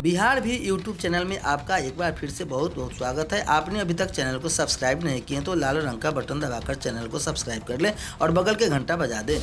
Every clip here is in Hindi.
बिहार भी यूट्यूब चैनल में आपका एक बार फिर से बहुत बहुत स्वागत है। आपने अभी तक चैनल को सब्सक्राइब नहीं किए तो लाल रंग का बटन दबाकर चैनल को सब्सक्राइब कर लें और बगल के घंटा बजा दें।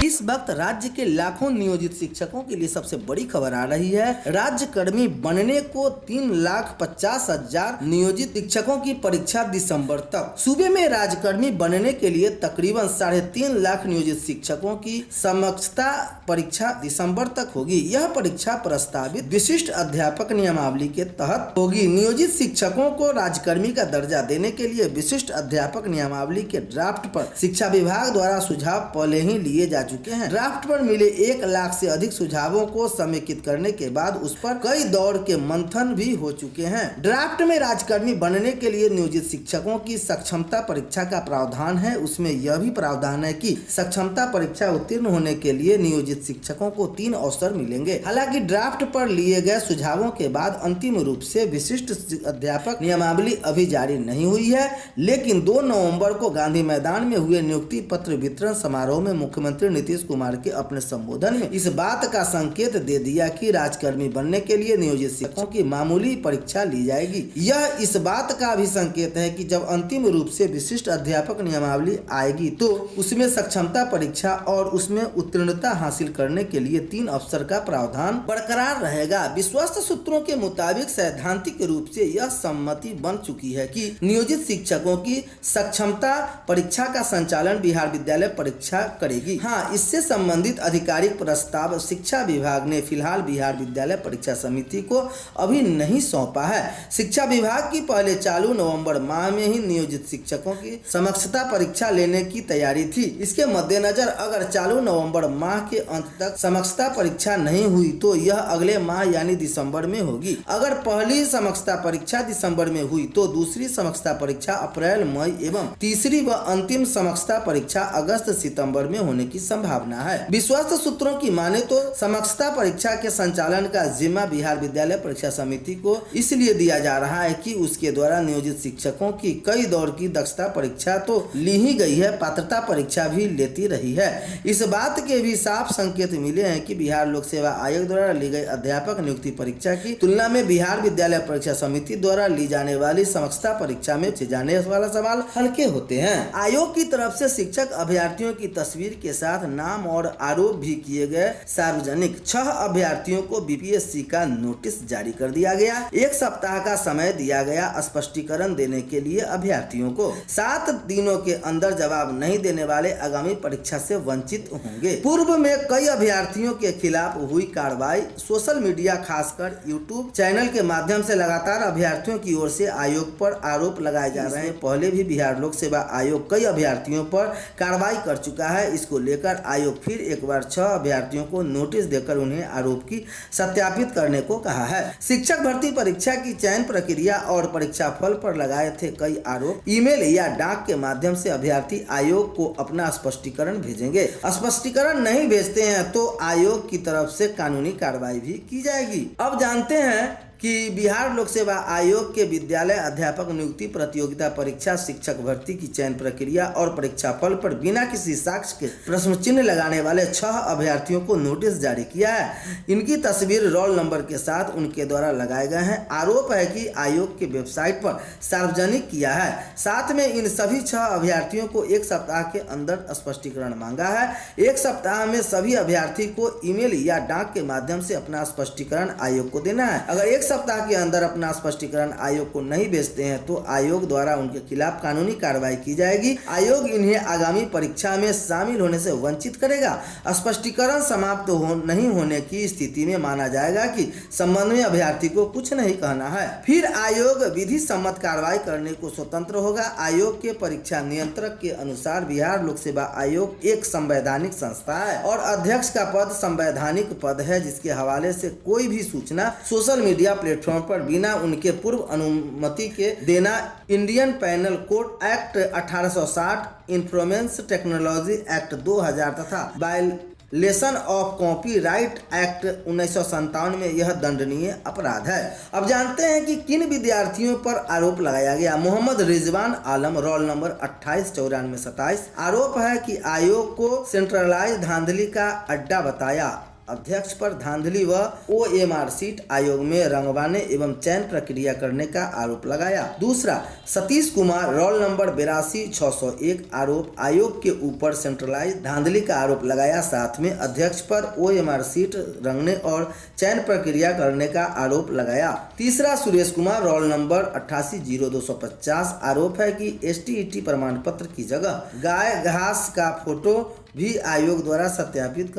इस वक्त राज्य के लाखों नियोजित शिक्षकों के लिए सबसे बड़ी खबर आ रही है। राज्य कर्मी बनने को 3,50,000 नियोजित शिक्षकों की परीक्षा दिसंबर तक। सूबे में राज्यकर्मी बनने के लिए तकरीबन 3.5 लाख नियोजित शिक्षकों की समक्षता परीक्षा दिसंबर तक होगी। यह परीक्षा प्रस्तावित विशिष्ट अध्यापक नियमावली के तहत होगी। नियोजित शिक्षकों को राज्यकर्मी का दर्जा देने के लिए विशिष्ट अध्यापक नियमावली के ड्राफ्ट पर शिक्षा विभाग द्वारा सुझाव पहले ही लिए जा चुके हैं। ड्राफ्ट पर मिले 1 लाख से अधिक सुझावों को समेकित करने के बाद उस पर कई दौर के मंथन भी हो चुके हैं। ड्राफ्ट में राज्यकर्मी बनने के लिए नियोजित शिक्षकों की सक्षमता परीक्षा का प्रावधान है। उसमें यह भी प्रावधान है कि सक्षमता परीक्षा उत्तीर्ण होने के लिए नियोजित शिक्षकों को 3 अवसर मिलेंगे। हालांकि ड्राफ्ट पर लिए गए सुझावों के बाद अंतिम रूप से विशिष्ट अध्यापक नियमावली अभी जारी नहीं हुई है, लेकिन 2 नवंबर को गांधी मैदान में हुए नियुक्ति पत्र वितरण समारोह में मुख्यमंत्री नीतीश कुमार के अपने संबोधन में इस बात का संकेत दे दिया कि राज्यकर्मी बनने के लिए नियोजित शिक्षकों की मामूली परीक्षा ली जाएगी। यह इस बात का भी संकेत है कि जब अंतिम रूप से विशिष्ट अध्यापक नियमावली आएगी तो उसमें सक्षमता परीक्षा और उसमें उत्तीर्णता हासिल करने के लिए 3 अवसर का प्रावधान बरकरार रहेगा। विश्वस्त सूत्रों के मुताबिक सैद्धांतिक रूप से यह सम्मति बन चुकी है कि नियोजित शिक्षकों की सक्षमता परीक्षा का संचालन बिहार विद्यालय परीक्षा करेगी। हाँ, इससे संबंधित आधिकारिक प्रस्ताव शिक्षा विभाग ने फिलहाल बिहार विद्यालय परीक्षा समिति को अभी नहीं सौंपा है। शिक्षा विभाग की पहले चालू नवंबर माह में ही नियोजित शिक्षकों की समक्षता परीक्षा लेने की तैयारी थी। इसके मद्देनजर अगर चालू नवंबर माह के अंत तक समक्षता परीक्षा नहीं हुई तो यह अगले माह यानी दिसंबर में होगी। अगर पहली समक्षता परीक्षा दिसंबर में हुई तो दूसरी समक्षता परीक्षा अप्रैल मई एवं तीसरी व अंतिम समक्षता परीक्षा अगस्त सितंबर में होने की संभावना है। विश्वस्त सूत्रों की माने तो समक्षता परीक्षा के संचालन का जिम्मा बिहार विद्यालय परीक्षा समिति को इसलिए दिया जा रहा है कि उसके द्वारा नियोजित शिक्षकों की कई दौर की दक्षता परीक्षा तो ली ही गई है, पात्रता परीक्षा भी लेती रही है। इस बात के भी साफ संकेत मिले हैं कि बिहार लोक सेवा आयोग द्वारा ली गई अध्यापक नियुक्ति परीक्षा की तुलना में बिहार विद्यालय परीक्षा समिति द्वारा ली जाने वाली समक्षता परीक्षा में पूछे जाने वाला सवाल हल्के होते हैं। आयोग की तरफ से शिक्षक अभ्यर्थियों की तस्वीर के साथ नाम और आरोप भी किए गए सार्वजनिक। 6 अभ्यर्थियों को बीपीएससी का नोटिस जारी कर दिया गया। 1 सप्ताह का समय दिया गया स्पष्टीकरण देने के लिए अभ्यर्थियों को। 7 दिनों के अंदर जवाब नहीं देने वाले आगामी परीक्षा से वंचित होंगे। पूर्व में कई अभ्यर्थियों के खिलाफ हुई कार्रवाई। सोशल मीडिया खासकर यूट्यूब चैनल के माध्यम से लगातार अभ्यर्थियों की ओर से आयोग पर आरोप लगाए जा रहे हैं। पहले भी बिहार लोक सेवा आयोग कई अभ्यर्थियों पर कार्रवाई कर चुका है। इसको लेकर आयोग फिर एक बार 6 अभ्यर्थियों को नोटिस देकर उन्हें आरोप की सत्यापित करने को कहा है। शिक्षक भर्ती परीक्षा की चयन प्रक्रिया और परीक्षा फल पर लगाए थे कई आरोप। ईमेल या डाक के माध्यम से अभ्यर्थी आयोग को अपना स्पष्टीकरण भेजेंगे। स्पष्टीकरण नहीं भेजते हैं तो आयोग की तरफ से कानूनी कार्रवाई भी की जाएगी। अब जानते हैं कि बिहार लोक सेवा आयोग के विद्यालय अध्यापक नियुक्ति प्रतियोगिता परीक्षा शिक्षक भर्ती की चयन प्रक्रिया और परीक्षा फल पर बिना किसी साक्ष्य के प्रश्न चिन्ह लगाने वाले 6 अभ्यर्थियों को नोटिस जारी किया है। इनकी तस्वीर रोल नंबर के साथ उनके द्वारा लगाए गए हैं। आरोप है कि आयोग के वेबसाइट पर सार्वजनिक किया है। साथ में इन सभी 6 अभ्यर्थियों को 1 सप्ताह के अंदर स्पष्टीकरण मांगा है। 1 सप्ताह में सभी अभ्यर्थी को ईमेल या डाक के माध्यम से अपना स्पष्टीकरण आयोग को देना है। अगर 1 सप्ताह के अंदर अपना स्पष्टीकरण आयोग को नहीं भेजते हैं तो आयोग द्वारा उनके खिलाफ कानूनी कार्रवाई की जाएगी। आयोग इन्हें आगामी परीक्षा में शामिल होने से वंचित करेगा। स्पष्टीकरण समाप्त नहीं होने की स्थिति में माना जाएगा कि संबंध में अभ्यर्थी को कुछ नहीं कहना है। फिर आयोग विधि सम्मत कार्रवाई करने को स्वतंत्र होगा। आयोग के परीक्षा नियंत्रक के अनुसार बिहार लोक सेवा आयोग एक संवैधानिक संस्था है और अध्यक्ष का पद संवैधानिक पद है, जिसके हवाले से कोई भी सूचना सोशल मीडिया प्लेटफॉर्म पर बिना उनके पूर्व अनुमति के देना Indian panel code act 1860, information technology act 2000 तथा वायलेशन ऑफ कॉपीराइट एक्ट 1957 में यह दंडनीय अपराध है। अब जानते हैं कि किन विद्यार्थियों पर आरोप लगाया गया। मोहम्मद रिजवान आलम रोल नंबर 289427। आरोप है कि आयोग को सेंट्रलाइज धांधली का अड्डा बताया। अध्यक्ष पर धांधली व OMR सीट आयोग में रंगवाने एवं चयन प्रक्रिया करने का आरोप लगाया। दूसरा, सतीश कुमार रोल नंबर 82-601 आरोप आयोग के ऊपर सेंट्रलाइज धांधली का आरोप लगाया। साथ में अध्यक्ष पर OMR सीट रंगने और चयन प्रक्रिया करने का आरोप लगाया। तीसरा, सुरेश कुमार रोल नंबर 88-0250 आरोप है कि STET प्रमाण पत्र की जगह गाय घास का फोटो भी आयोग द्वारा सत्यापित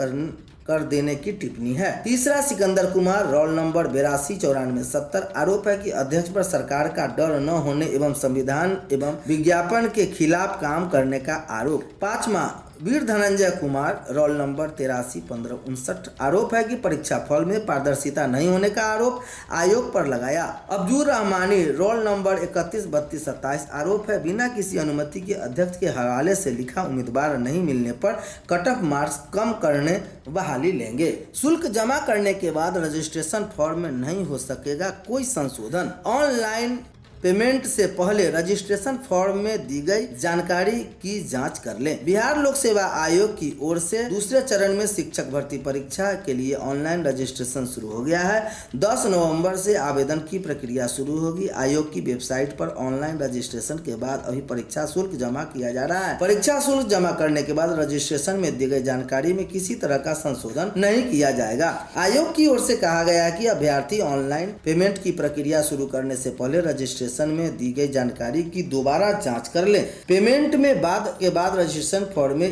कर देने की टिप्पणी है। तीसरा, सिकंदर कुमार रोल नंबर 82-94-70 आरोप है कि अध्यक्ष पर सरकार का डर न होने एवं संविधान एवं विज्ञापन के खिलाफ काम करने का आरोप। पांचवा, वीर धनंजय कुमार रोल नंबर 83-15-59 आरोप है कि परीक्षा फल में पारदर्शिता नहीं होने का आरोप आयोग पर लगाया। अब्दुल रहमानी रोल नंबर 31-32-27 आरोप है बिना किसी अनुमति के अध्यक्ष के हवाले से लिखा उम्मीदवार नहीं मिलने पर कट ऑफ मार्क्स कम करने बहाली लेंगे। शुल्क जमा करने के बाद रजिस्ट्रेशन फॉर्म में नहीं हो सकेगा कोई संशोधन। ऑनलाइन पेमेंट से पहले रजिस्ट्रेशन फॉर्म में दी गई जानकारी की जांच कर लें। बिहार लोक सेवा आयोग की ओर से दूसरे चरण में शिक्षक भर्ती परीक्षा के लिए ऑनलाइन रजिस्ट्रेशन शुरू हो गया है। 10 नवंबर से आवेदन की प्रक्रिया शुरू होगी। आयोग की वेबसाइट पर ऑनलाइन रजिस्ट्रेशन के बाद अभी परीक्षा शुल्क जमा किया जा रहा है। परीक्षा शुल्क जमा करने के बाद रजिस्ट्रेशन में दी गई जानकारी में किसी तरह का संशोधन नहीं किया जाएगा। आयोग की ओर से कहा गया है कि अभ्यर्थी ऑनलाइन पेमेंट की प्रक्रिया शुरू करने से पहले रजिस्ट्रेशन में दी गई जानकारी की दोबारा जांच कर लें। पेमेंट में बाद रजिस्ट्रेशन फॉर्म में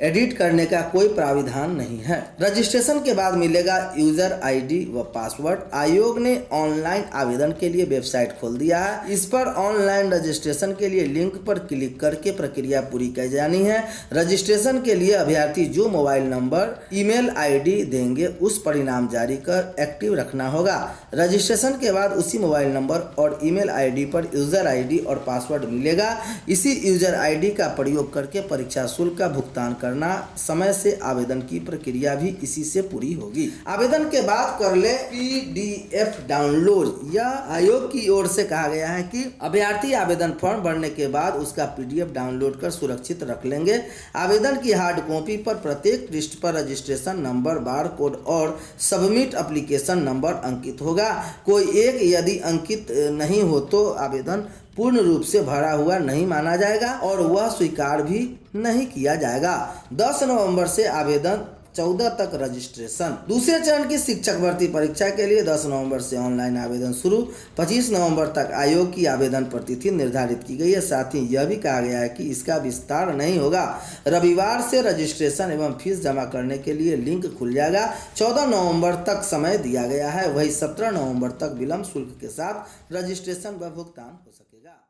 एडिट करने का कोई प्राविधान नहीं है। रजिस्ट्रेशन के बाद मिलेगा यूजर ID व पासवर्ड। आयोग ने ऑनलाइन आवेदन के लिए वेबसाइट खोल दिया है। इस पर ऑनलाइन रजिस्ट्रेशन के लिए लिंक पर क्लिक करके प्रक्रिया पूरी की जानी है। रजिस्ट्रेशन के लिए अभ्यर्थी जो मोबाइल नंबर ईमेल ID देंगे उस परिणाम जारी कर एक्टिव रखना होगा। रजिस्ट्रेशन के बाद उसी मोबाइल नंबर और ईमेल ID पर यूजर ID और पासवर्ड मिलेगा। इसी यूजर ID का प्रयोग करके परीक्षा शुल्क का भुगतान करना। समय से आवेदन की प्रक्रिया भी इसी से पूरी होगी। आवेदन के बाद कर ले PDF डाउनलोड। यह आयोग की ओर से कहा गया है कि अभ्यर्थी आवेदन फॉर्म भरने के बाद उसका PDF डाउनलोड कर सुरक्षित रख लेंगे। आवेदन की हार्ड कॉपी पर प्रत्येक पृष्ठ पर रजिस्ट्रेशन नंबर, बार कोड और सबमिट एप्लीकेशन नंबर अंकित होगा। कोई एक यदि अंकित नहीं हो तो आवेदन पूर्ण रूप से भरा हुआ नहीं माना जाएगा और वह स्वीकार भी नहीं किया जाएगा। 10 नवंबर से आवेदन, 14 तक रजिस्ट्रेशन। दूसरे चरण की शिक्षक भर्ती परीक्षा के लिए 10 नवंबर से ऑनलाइन आवेदन शुरू। 25 नवंबर तक आयोग की आवेदन पर तिथि निर्धारित की गई है। साथ ही यह भी कहा गया है कि इसका विस्तार नहीं होगा। रविवार से रजिस्ट्रेशन एवं फीस जमा करने के लिए लिंक खुल जाएगा। 14 नवंबर तक समय दिया गया है। वही 17 नवंबर तक विलंब शुल्क के साथ रजिस्ट्रेशन व भुगतान हो सकेगा।